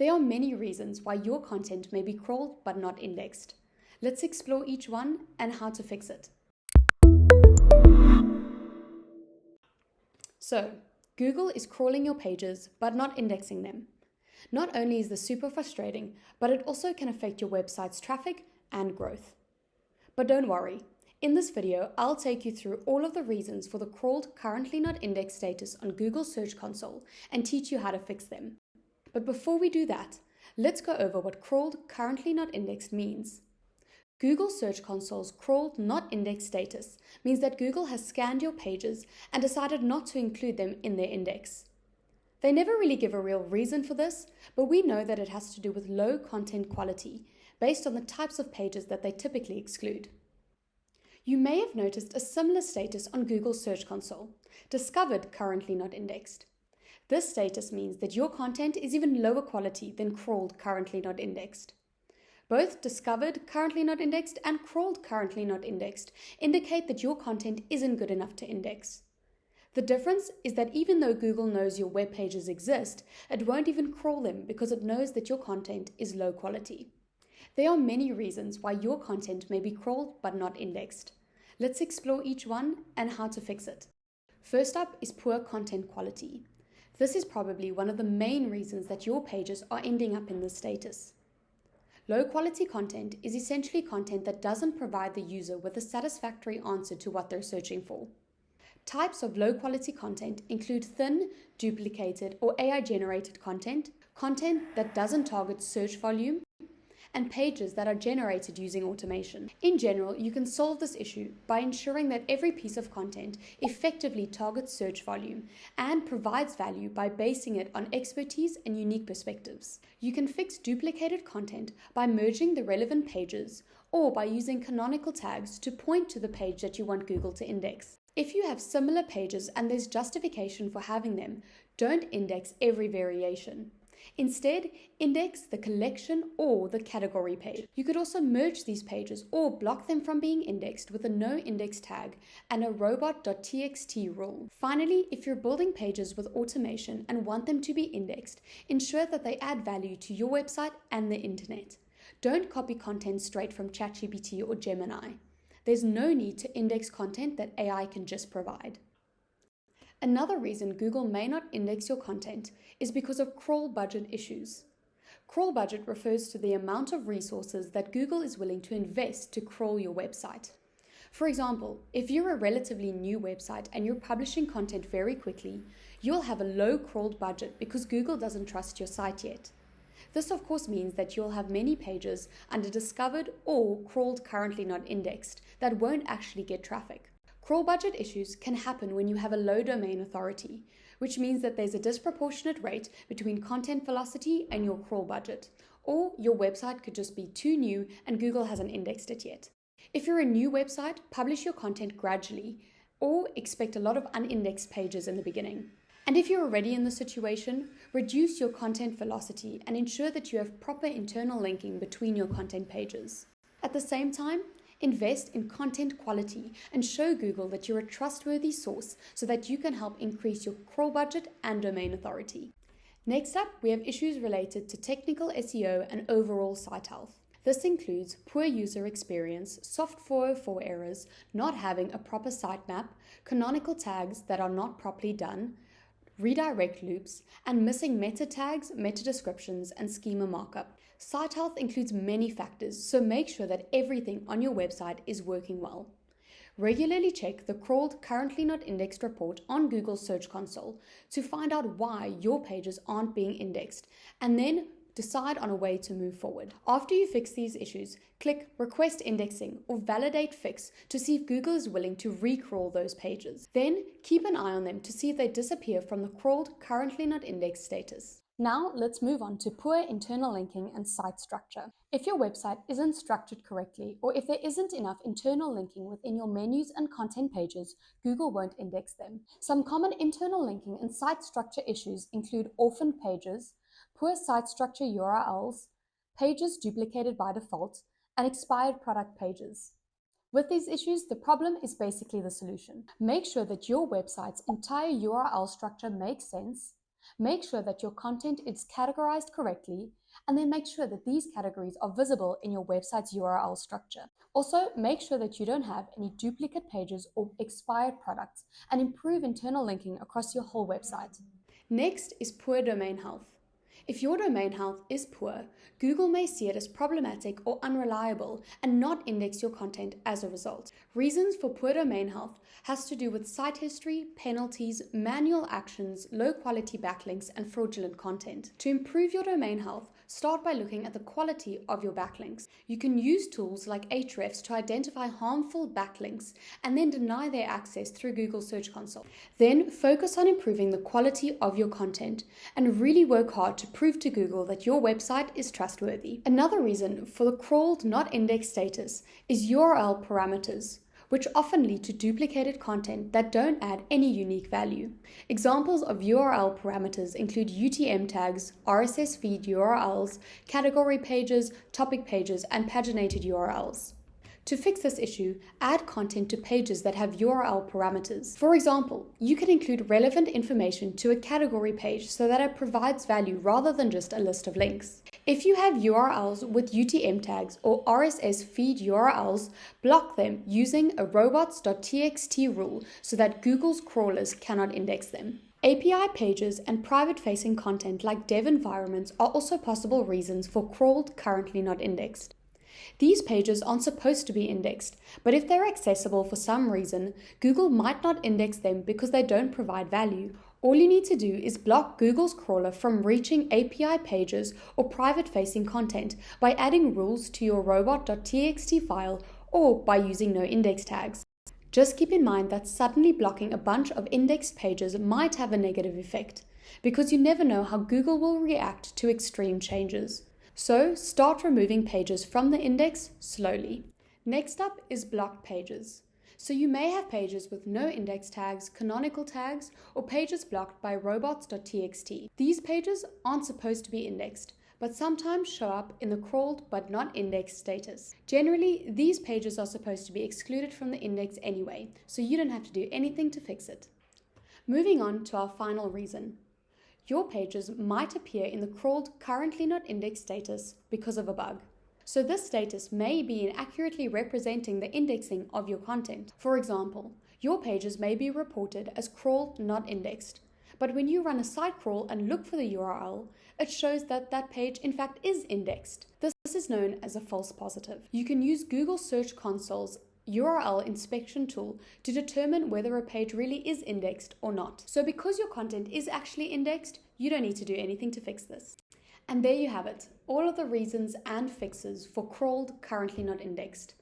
There are many reasons why your content may be crawled but not indexed. Let's explore each one and how to fix it. So, Google is crawling your pages but not indexing them. Not only is this super frustrating, but it also can affect your website's traffic and growth. But don't worry, in this video, I'll take you through all of the reasons for the crawled currently not indexed status on Google Search Console and teach you how to fix them. But before we do that, let's go over what crawled currently not indexed means. Google Search Console's crawled not indexed status means that Google has scanned your pages and decided not to include them in their index. They never really give a real reason for this, but we know that it has to do with low content quality based on the types of pages that they typically exclude. You may have noticed a similar status on Google Search Console, discovered currently not indexed. This status means that your content is even lower quality than crawled currently not indexed. Both discovered currently not indexed and crawled currently not indexed indicate that your content isn't good enough to index. The difference is that even though Google knows your web pages exist, it won't even crawl them because it knows that your content is low quality. There are many reasons why your content may be crawled but not indexed. Let's explore each one and how to fix it. First up is poor content quality. This is probably one of the main reasons that your pages are ending up in this status. Low quality content is essentially content that doesn't provide the user with a satisfactory answer to what they're searching for. Types of low quality content include thin, duplicated, or AI-generated content, content that doesn't target search volume, and pages that are generated using automation. In general, you can solve this issue by ensuring that every piece of content effectively targets search volume and provides value by basing it on expertise and unique perspectives. You can fix duplicated content by merging the relevant pages or by using canonical tags to point to the page that you want Google to index. If you have similar pages and there's justification for having them, don't index every variation. Instead, index the collection or the category page. You could also merge these pages or block them from being indexed with a no index tag and a robot.txt rule. Finally, if you're building pages with automation and want them to be indexed, ensure that they add value to your website and the internet. Don't copy content straight from ChatGPT or Gemini. There's no need to index content that AI can just provide. Another reason Google may not index your content is because of crawl budget issues. Crawl budget refers to the amount of resources that Google is willing to invest to crawl your website. For example, if you're a relatively new website and you're publishing content very quickly, you'll have a low crawled budget because Google doesn't trust your site yet. This of course means that you'll have many pages under discovered or crawled currently not indexed that won't actually get traffic. Crawl budget issues can happen when you have a low domain authority, which means that there's a disproportionate rate between content velocity and your crawl budget, or your website could just be too new and Google hasn't indexed it yet. If you're a new website, publish your content gradually, or expect a lot of unindexed pages in the beginning. And if you're already in the situation, reduce your content velocity and ensure that you have proper internal linking between your content pages. At the same time, invest in content quality and show Google that you're a trustworthy source so that you can help increase your crawl budget and domain authority. Next up, we have issues related to technical SEO and overall site health. This includes poor user experience, soft 404 errors, not having a proper sitemap, canonical tags that are not properly done, redirect loops, and missing meta tags, meta descriptions, and schema markup. Site health includes many factors, so make sure that everything on your website is working well. Regularly check the crawled currently not indexed report on Google Search Console to find out why your pages aren't being indexed, and then decide on a way to move forward. After you fix these issues, click Request Indexing or Validate Fix to see if Google is willing to re-crawl those pages. Then keep an eye on them to see if they disappear from the crawled currently not indexed status. Now let's move on to poor internal linking and site structure. If your website isn't structured correctly, or if there isn't enough internal linking within your menus and content pages, Google won't index them. Some common internal linking and site structure issues include orphaned pages, poor site structure URLs, pages duplicated by default, and expired product pages. With these issues, the problem is basically the solution. Make sure that your website's entire URL structure makes sense, Make sure that your content is categorized correctly, and then make sure that these categories are visible in your website's URL structure. Also, make sure that you don't have any duplicate pages or expired products, and improve internal linking across your whole website. Next is poor domain health. If your domain health is poor, Google may see it as problematic or unreliable and not index your content as a result. Reasons for poor domain health has to do with site history, penalties, manual actions, low quality backlinks, and fraudulent content. To improve your domain health, start by looking at the quality of your backlinks. You can use tools like Ahrefs to identify harmful backlinks and then deny their access through Google Search Console. Then focus on improving the quality of your content and really work hard to prove to Google that your website is trustworthy. Another reason for the crawled not indexed status is URL parameters, which often lead to duplicated content that don't add any unique value. Examples of URL parameters include UTM tags, RSS feed URLs, category pages, topic pages, and paginated URLs. To fix this issue, add content to pages that have URL parameters. For example, you can include relevant information to a category page so that it provides value rather than just a list of links. If you have URLs with UTM tags or RSS feed URLs, block them using a robots.txt rule so that Google's crawlers cannot index them. API pages and private-facing content like dev environments are also possible reasons for crawled currently not indexed. These pages aren't supposed to be indexed, but if they're accessible for some reason, Google might not index them because they don't provide value. All you need to do is block Google's crawler from reaching API pages or private-facing content by adding rules to your robot.txt file or by using no index tags. Just keep in mind that suddenly blocking a bunch of indexed pages might have a negative effect, because you never know how Google will react to extreme changes. So start removing pages from the index slowly. Next up is blocked pages. So you may have pages with no index tags, canonical tags, or pages blocked by robots.txt. These pages aren't supposed to be indexed, but sometimes show up in the crawled but not indexed status. Generally, these pages are supposed to be excluded from the index anyway, so you don't have to do anything to fix it. Moving on to our final reason. Your pages might appear in the crawled currently not indexed status because of a bug. So this status may be inaccurately representing the indexing of your content. For example, your pages may be reported as crawled not indexed, but when you run a site crawl and look for the URL, it shows that that page in fact is indexed. This is known as a false positive. You can use Google Search Console's URL inspection tool to determine whether a page really is indexed or not. So because your content is actually indexed, you don't need to do anything to fix this. And there you have it, all of the reasons and fixes for crawled currently not indexed.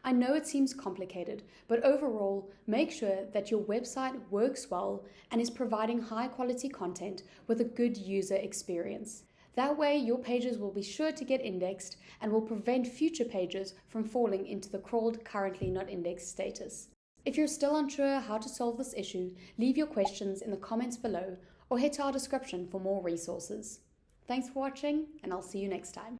I know it seems complicated, but overall, make sure that your website works well and is providing high quality content with a good user experience. That way, your pages will be sure to get indexed and will prevent future pages from falling into the crawled currently not indexed status. If you're still unsure how to solve this issue, leave your questions in the comments below or head to our description for more resources. Thanks for watching, and I'll see you next time.